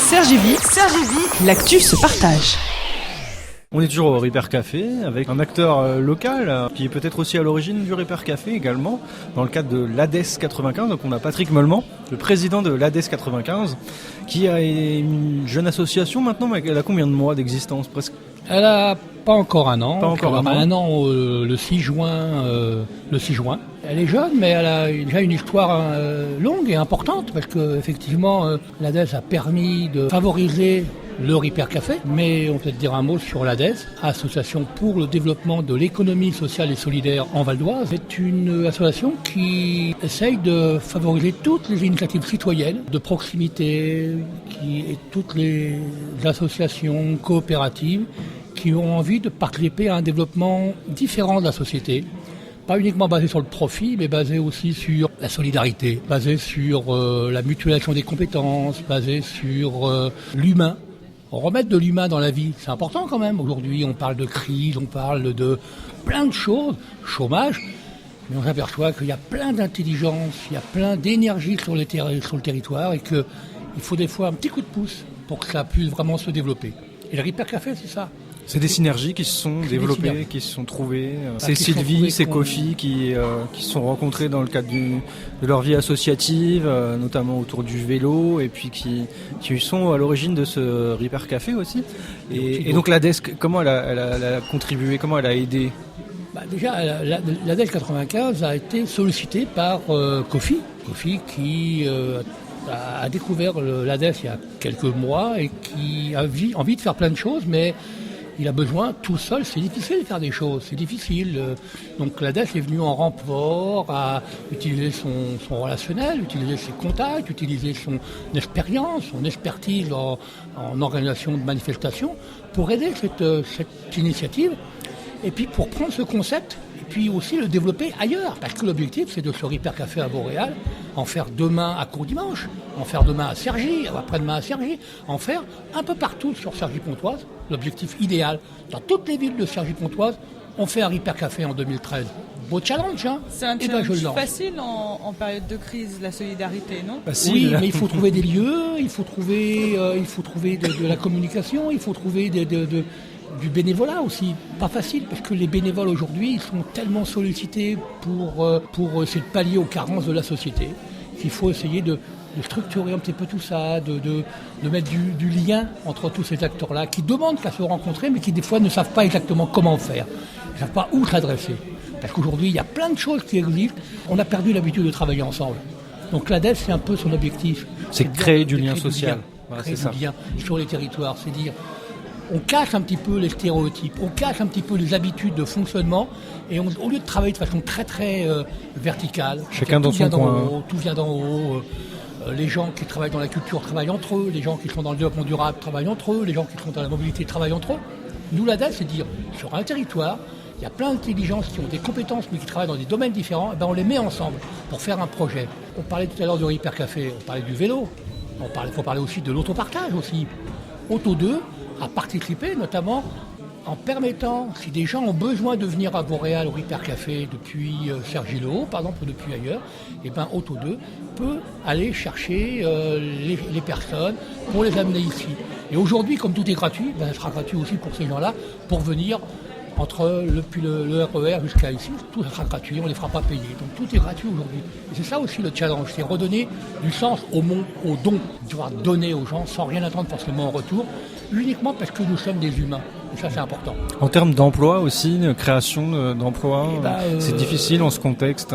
Sergi-Vie, l'actu se partage. On est toujours au Ripper Café avec un acteur local qui est peut-être aussi à l'origine du Ripper Café également, dans le cadre de l'ADES 95. Donc on a Patrick Meulement, le président de l'ADES 95, qui a une jeune association maintenant, mais elle a combien de mois d'existence presque? Elle a pas encore un an. Pas encore un an le 6 juin. Elle est jeune, mais elle a déjà une histoire longue et importante parce que effectivement, l'ADES a permis de favoriser le Ripper Café, mais on peut dire un mot sur l'ADES, Association pour le développement de l'économie sociale et solidaire en Val d'Oise. C'est une association qui essaye de favoriser toutes les initiatives citoyennes de proximité, et toutes les associations coopératives qui ont envie de participer à un développement différent de la société. Pas uniquement basé sur le profit, mais basé aussi sur la solidarité, basé sur la mutualisation des compétences, basé sur l'humain. Remettre de l'humain dans la vie, c'est important quand même. Aujourd'hui, on parle de crise, on parle de plein de choses, chômage, mais on s'aperçoit qu'il y a plein d'intelligence, il y a plein d'énergie sur le territoire et qu'il faut des fois un petit coup de pouce pour que ça puisse vraiment se développer. Et le Ripper Café, c'est ça. C'est des synergies qui se sont développées, qui se sont trouvées. C'est Sylvie, c'est Kofi qui se sont rencontrés dans le cadre de leur vie associative, notamment autour du vélo, et puis qui sont à l'origine de ce Ripper Café aussi. Et donc l'ADES, comment elle a contribué, comment elle a aidé? Déjà, l'ADES 95 a été sollicitée par Kofi qui a découvert l'ADES il y a quelques mois et qui a envie de faire plein de choses, mais il a besoin, tout seul, c'est difficile de faire des choses, c'est difficile. Donc l'ADES est venu en renfort à utiliser son relationnel, utiliser ses contacts, utiliser son expérience, son expertise en organisation de manifestations pour aider cette initiative et puis pour prendre ce concept et puis aussi le développer ailleurs. Parce que l'objectif, c'est de ce Ripper Café à Vauréal, en faire demain à Courdimanche, en faire demain à Cergy, après-demain à Cergy, en faire un peu partout sur Cergy-Pontoise. L'objectif idéal, dans toutes les villes de Cergy-Pontoise, on fait un Ripper Café en 2013. Beau challenge, hein? C'est un challenge facile en période de crise, la solidarité, non? Oui, mais il faut trouver des lieux, il faut trouver de la communication, il faut trouver du bénévolat aussi. Pas facile, parce que les bénévoles aujourd'hui, ils sont tellement sollicités pour essayer de pallier aux carences de la société, qu'il faut essayer de structurer un petit peu tout ça, de mettre du lien entre tous ces acteurs-là, qui demandent qu'à se rencontrer, mais qui des fois ne savent pas exactement comment faire, ne savent pas où s'adresser. Parce qu'aujourd'hui, il y a plein de choses qui existent, on a perdu l'habitude de travailler ensemble. Donc l'ADES, c'est un peu son objectif. C'est créer du lien social. Créer du lien sur les territoires, c'est dire, on casse un petit peu les stéréotypes, on casse un petit peu les habitudes de fonctionnement, et au lieu de travailler de façon très très verticale, chacun dans son coin, tout vient d'en haut. Les gens qui travaillent dans la culture travaillent entre eux, les gens qui sont dans le développement durable travaillent entre eux, les gens qui sont dans la mobilité travaillent entre eux. Nous, l'ADES, c'est dire, sur un territoire, il y a plein d'intelligences qui ont des compétences mais qui travaillent dans des domaines différents, et on les met ensemble pour faire un projet. On parlait tout à l'heure du Ripper Café, on parlait du vélo, il faut parler aussi de l'autopartage aussi. Auto 2 a participé notamment en permettant, si des gens ont besoin de venir à Vauréal au Ripper Café depuis Cergy-le-Haut, par exemple, ou depuis ailleurs, et Auto 2 peut aller chercher les personnes pour les amener ici. Et aujourd'hui, comme tout est gratuit, ce sera gratuit aussi pour ces gens-là, pour venir entre le RER jusqu'à ici, tout sera gratuit, on ne les fera pas payer. Donc tout est gratuit aujourd'hui. Et c'est ça aussi le challenge, c'est redonner du sens au don, devoir donner aux gens sans rien attendre forcément en retour, uniquement parce que nous sommes des humains. Et ça, c'est important. En termes d'emploi aussi, création d'emplois, c'est difficile en ce contexte.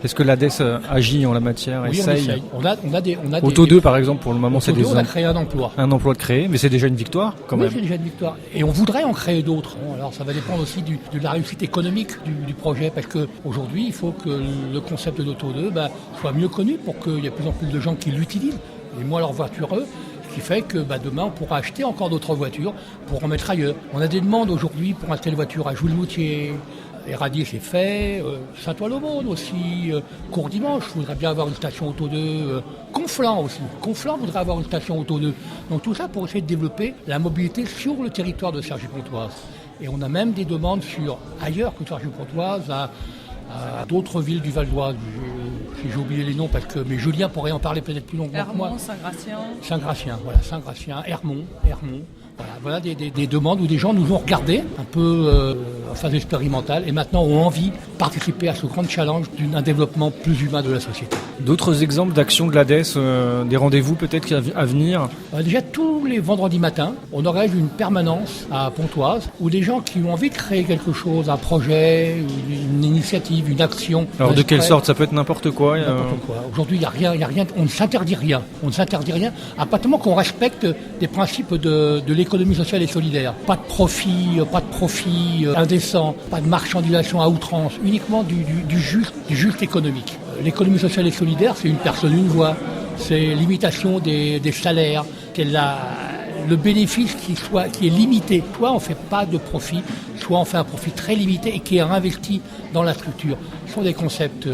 Est-ce que l'ADES agit en la matière, oui, essaye? On a des Auto 2, par exemple, pour le moment, c'est on a créé un emploi. Un emploi de créer, mais c'est déjà une victoire, quand même. Oui, c'est déjà une victoire. Et on voudrait en créer d'autres. Alors, ça va dépendre aussi de la réussite économique du projet, parce qu'aujourd'hui, il faut que le concept de l'Auto 2 soit mieux connu pour qu'il y ait de plus en plus de gens qui l'utilisent, et moins leur voiture eux. Ce qui fait que demain, on pourra acheter encore d'autres voitures pour en mettre ailleurs. On a des demandes aujourd'hui pour acheter des voitures à Jouy-le-Moutier, Éradier, c'est fait, Saint-Ouen-l'Aumône aussi, Courdimanche voudrait bien avoir une station Auto 2, Conflans aussi. Conflans voudrait avoir une station Auto 2. Donc tout ça pour essayer de développer la mobilité sur le territoire de Cergy-Pontoise. Et on a même des demandes ailleurs que Cergy-Pontoise, à d'autres villes du Val d'Oise. si j'ai oublié les noms, mais Julien pourrait en parler peut-être plus longuement que moi. Hermont, Saint-Gratien. Saint-Gratien, Saint-Gratien, Hermont. Voilà des demandes où des gens nous ont regardés un peu en phase expérimentale et maintenant ont envie de participer à ce grand challenge d'un développement plus humain de la société. D'autres exemples d'actions de l'ADES, des rendez-vous peut-être à venir? Déjà tous les vendredis matins, on organise une permanence à Pontoise où des gens qui ont envie de créer quelque chose, un projet, une initiative, une action. Alors de quelle sorte? Ça peut être n'importe quoi. N'importe quoi. Aujourd'hui, il y a rien, on ne s'interdit rien. À partir du moment qu'on respecte des principes de l'économie sociale et solidaire. Pas de profit indécent, pas de marchandisation à outrance, uniquement du juste économique. L'économie sociale et solidaire, c'est une personne, une voix, c'est l'imitation des salaires, c'est le bénéfice qui est limité. Soit on ne fait pas de profit, soit on fait un profit très limité et qui est réinvesti dans la structure. Ce sont des concepts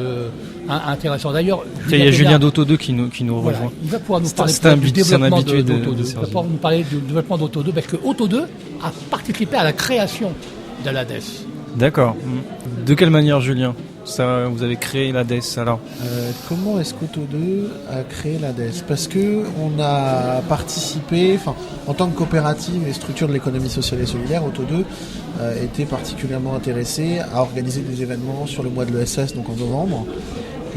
intéressants. D'ailleurs, il y a Julien d'Auto2 qui nous voilà, rejoint. il va pouvoir nous parler du développement d'Auto2. Il va pouvoir nous parler du développement d'Auto2 parce que Auto2 a participé à la création de l'ADES. D'accord. De quelle manière, Julien? Ça, vous avez créé l'ADES alors? Comment est-ce qu'Auto2 a créé l'ADES? Parce que on a participé, en tant que coopérative et structure de l'économie sociale et solidaire, Auto2 était particulièrement intéressé à organiser des événements sur le mois de l'ESS, donc en novembre.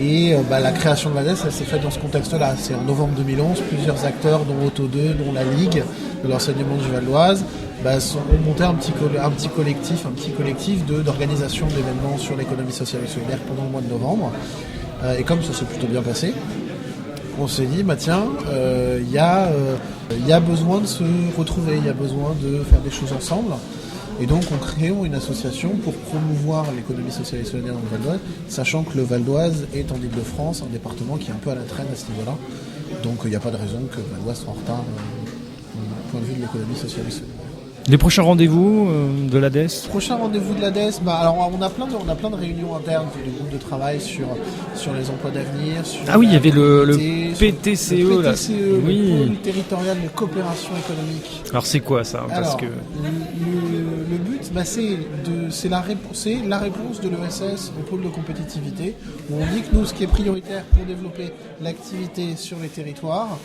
Et la création de l'ADES, elle s'est faite dans ce contexte-là. C'est en novembre 2011, plusieurs acteurs, dont Auto2, dont la Ligue de l'enseignement du Val d'Oise, ont monté un petit collectif d'organisation d'événements sur l'économie sociale et solidaire pendant le mois de novembre. Et comme ça s'est plutôt bien passé, on s'est dit, il y a besoin de se retrouver, il y a besoin de faire des choses ensemble. Et donc, on crée une association pour promouvoir l'économie sociale et solidaire dans le Val d'Oise, sachant que le Val d'Oise est en Île-de-France, un département qui est un peu à la traîne à ce niveau-là. Donc, il n'y a pas de raison que le Val d'Oise soit en retard du point de vue de l'économie sociale et solidaire. Les prochains rendez-vous de l'ADES? Prochain rendez-vous de l'ADES, alors on a plein de réunions internes de groupes de travail sur les emplois d'avenir. Il y avait le PTCE, le là. Oui. Le pôle territorial de coopération économique. Alors c'est quoi ça? Le but, c'est la réponse de l'ESS au pôle de compétitivité, où on dit que nous, ce qui est prioritaire pour développer l'activité sur les territoires,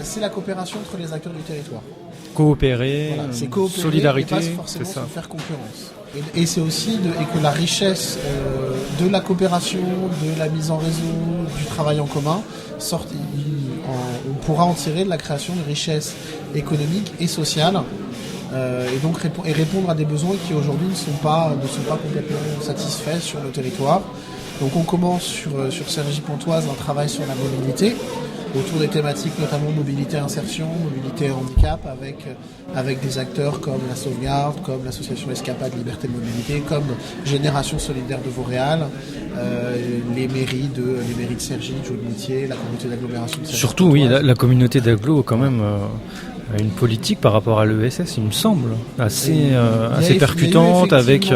c'est la coopération entre les acteurs du territoire. Coopérer, c'est coopérer, solidarité, et pas forcément c'est ça. se faire concurrence. Et c'est aussi que la richesse de la coopération, de la mise en réseau, du travail en commun, on pourra en tirer de la création de richesses économiques et sociales, et donc répondre à des besoins qui aujourd'hui ne sont pas complètement satisfaits sur le territoire. Donc on commence sur Cergy-Pontoise un travail sur la mobilité, autour des thématiques notamment mobilité insertion, mobilité handicap, avec des acteurs comme la Sauvegarde, comme l'association Escapade Liberté de Mobilité, comme Génération Solidaire de Vauréal, les mairies de Cergy, de Jouy-de-Moutier, la communauté d'agglomération de Cergy. Surtout oui, la communauté d'agglo quand même a une politique par rapport à l'ESS, il me semble, assez percutante avec...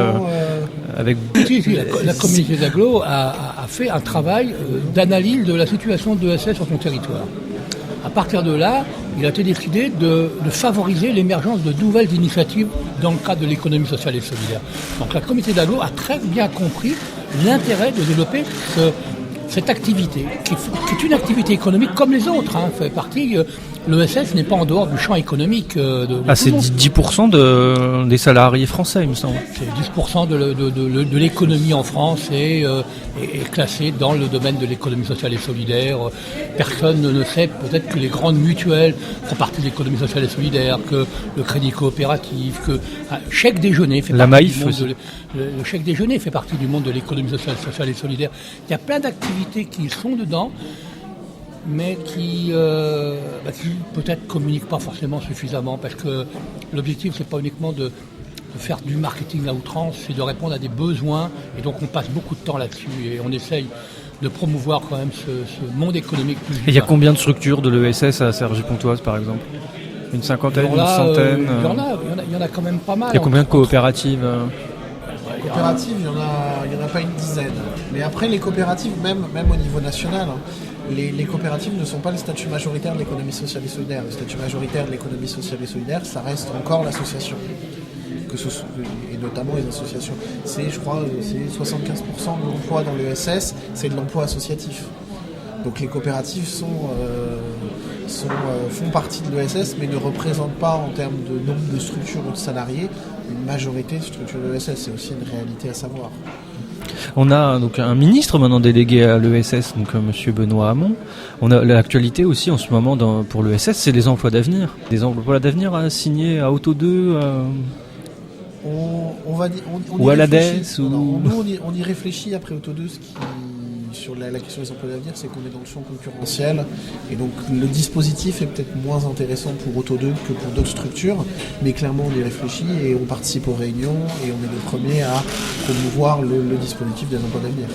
La communauté d'agglo a fait un travail d'analyse de la situation de l'ESS sur son territoire. À partir de là, il a été décidé de favoriser l'émergence de nouvelles initiatives dans le cadre de l'économie sociale et solidaire. Donc la communauté d'agglo a très bien compris l'intérêt de développer cette activité, qui est une activité économique comme les autres, fait partie... L'ESS n'est pas en dehors du champ économique de c'est 10% des salariés français, il me semble. C'est 10% de l'économie en France est classée dans le domaine de l'économie sociale et solidaire. Personne ne sait peut-être que les grandes mutuelles font partie de l'économie sociale et solidaire, que le crédit coopératif, que chèque déjeuner fait partie du monde le chèque déjeuner fait partie du monde de l'économie sociale et solidaire. Il y a plein d'activités qui sont dedans, mais qui peut-être communiquent pas forcément suffisamment, parce que l'objectif c'est pas uniquement de faire du marketing à outrance, c'est de répondre à des besoins, et donc on passe beaucoup de temps là-dessus et on essaye de promouvoir quand même ce monde économique plus. Et il y a combien de structures de l'ESS à Cergy-Pontoise par exemple? Une cinquantaine, une centaine? Il y en a quand même pas mal. Il y a combien de coopératives? Coopératives, il y en a pas une dizaine. Mais après les coopératives, même au niveau national, les coopératives ne sont pas le statut majoritaire de l'économie sociale et solidaire. Le statut majoritaire de l'économie sociale et solidaire, ça reste encore l'association. Et notamment les associations. Je crois, c'est 75% de l'emploi dans l'ESS, c'est de l'emploi associatif. Donc les coopératives font partie de l'ESS, mais ne représentent pas en termes de nombre de structures ou de salariés une majorité de structures de l'ESS. C'est aussi une réalité à savoir. On a donc un ministre maintenant délégué à l'ESS, donc Monsieur Benoît Hamon. On a l'actualité aussi en ce moment pour l'ESS, c'est les emplois d'avenir. Des emplois d'avenir à signer à Auto 2 ou à l'ADES Nous, on y réfléchit après Auto 2. Sur la question des emplois d'avenir, c'est qu'on est dans le champ concurrentiel et donc le dispositif est peut-être moins intéressant pour Auto 2 que pour d'autres structures, mais clairement on y réfléchit et on participe aux réunions et on est les premiers à promouvoir le dispositif des emplois d'avenir.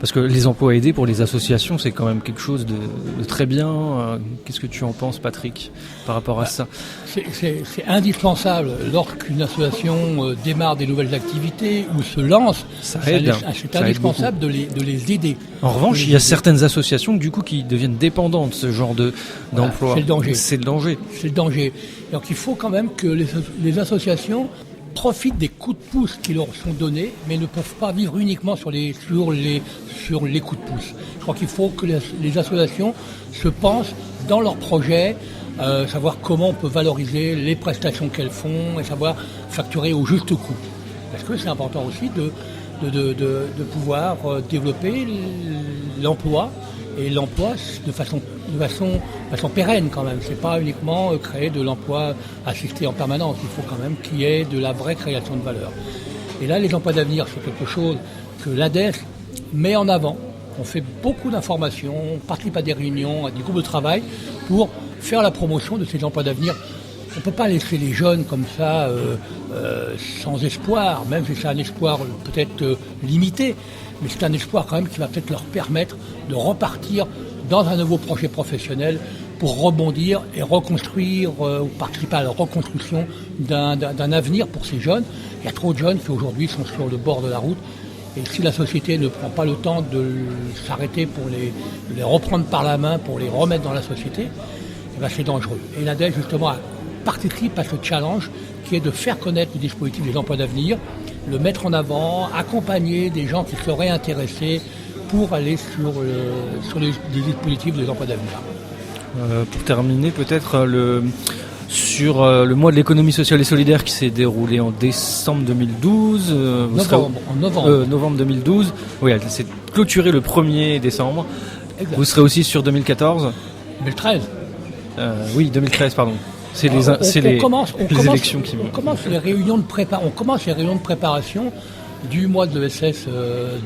Parce que les emplois aidés pour les associations, c'est quand même quelque chose de très bien. Qu'est-ce que tu en penses, Patrick, par rapport à ça ? C'est indispensable lorsqu'une association démarre des nouvelles activités ou se lance. C'est indispensable de les aider. En revanche, il y a certaines associations du coup qui deviennent dépendantes de ce genre d'emploi. C'est le danger. C'est le danger. C'est le danger. Donc il faut quand même que les associations profitent des coups de pouce qui leur sont donnés, mais ne peuvent pas vivre uniquement sur les coups de pouce. Je crois qu'il faut que les associations se pensent dans leurs projets, savoir comment on peut valoriser les prestations qu'elles font et savoir facturer au juste coût. Parce que c'est important aussi de pouvoir développer l'emploi, et l'emploi de façon pérenne quand même. C'est pas uniquement créer de l'emploi assisté en permanence. Il faut quand même qu'il y ait de la vraie création de valeur. Et là, les emplois d'avenir, c'est quelque chose que l'ADES met en avant. On fait beaucoup d'informations, on participe à des réunions, à des groupes de travail pour faire la promotion de ces emplois d'avenir. On ne peut pas laisser les jeunes comme ça sans espoir, même si c'est un espoir peut-être limité, mais c'est un espoir quand même qui va peut-être leur permettre de repartir dans un nouveau projet professionnel pour rebondir et reconstruire ou participer à la reconstruction d'un avenir pour ces jeunes. Il y a trop de jeunes qui aujourd'hui sont sur le bord de la route, et si la société ne prend pas le temps de s'arrêter pour les reprendre par la main, pour les remettre dans la société, eh ben c'est dangereux. Et l'ADES justement participe à ce challenge qui est de faire connaître le dispositif des emplois d'avenir, le mettre en avant, accompagner des gens qui seraient intéressés pour aller sur les dispositifs des emplois d'avenir. Pour terminer, peut-être sur le mois de l'économie sociale et solidaire qui s'est déroulé en décembre 2012. Novembre 2012. Oui, elle s'est clôturée le 1er décembre. Exact. Vous serez aussi sur 2014 2013. Oui, 2013, pardon. C'est les élections qui... On commence les réunions de préparation du mois de l'ESS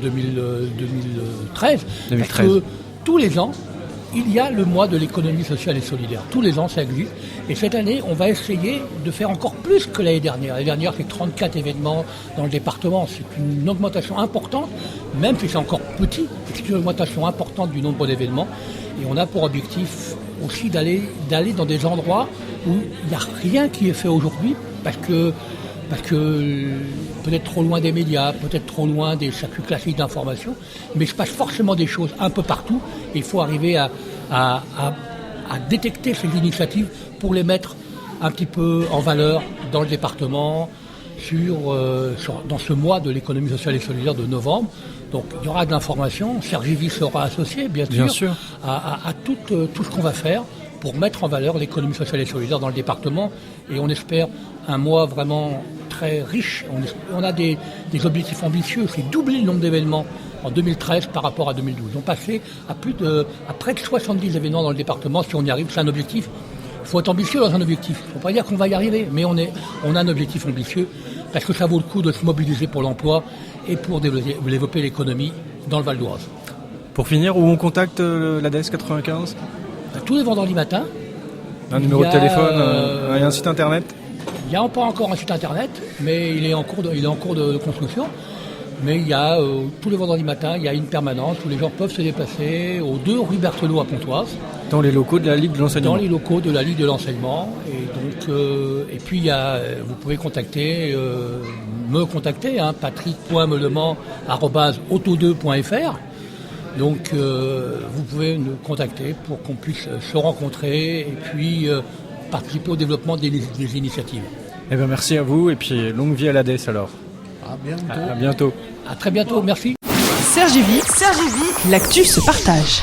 2013. Parce que tous les ans, il y a le mois de l'économie sociale et solidaire. Tous les ans, ça existe. Et cette année, on va essayer de faire encore plus que l'année dernière. L'année dernière, c'est 34 événements dans le département. C'est une augmentation importante, même si c'est encore petit. C'est une augmentation importante du nombre d'événements. Et on a pour objectif aussi d'aller dans des endroits où il n'y a rien qui est fait aujourd'hui parce que peut-être trop loin des médias, peut-être trop loin des circuits classiques d'information, mais il se passe forcément des choses un peu partout et il faut arriver à détecter ces initiatives pour les mettre un petit peu en valeur dans le département dans ce mois de l'économie sociale et solidaire de novembre. Donc il y aura de l'information, Sergi sera associé bien sûr. À tout ce qu'on va faire pour mettre en valeur l'économie sociale et solidaire dans le département, et on espère un mois vraiment très riche. On a des objectifs ambitieux, c'est doubler le nombre d'événements en 2013 par rapport à 2012. On passait à près de 70 événements dans le département. Si on y arrive, c'est un objectif. Il faut être ambitieux dans un objectif. Il ne faut pas dire qu'on va y arriver, mais on a un objectif ambitieux parce que ça vaut le coup de se mobiliser pour l'emploi et pour développer l'économie dans le Val d'Oise. Pour finir, où on contacte l'ADES 95 ? Tous les vendredis matins. Un numéro de téléphone et un site internet ? Il n'y a pas encore un site internet, mais il est en cours de construction. Mais il y a tous les vendredis matins, il y a une permanence où les gens peuvent se déplacer aux 2 rue Berthelot à Pontoise. Dans les locaux de la Ligue de l'enseignement. Dans les locaux de la Ligue de l'enseignement. Et donc, et puis vous pouvez me contacter, patrick.melement@auto2.fr. Donc vous pouvez nous contacter pour qu'on puisse se rencontrer et puis participer au développement des initiatives. Eh bien, merci à vous et puis longue vie à l'ADES alors. À bientôt. À bientôt. À très bientôt, merci. Sergi Vie, l'actu se partage.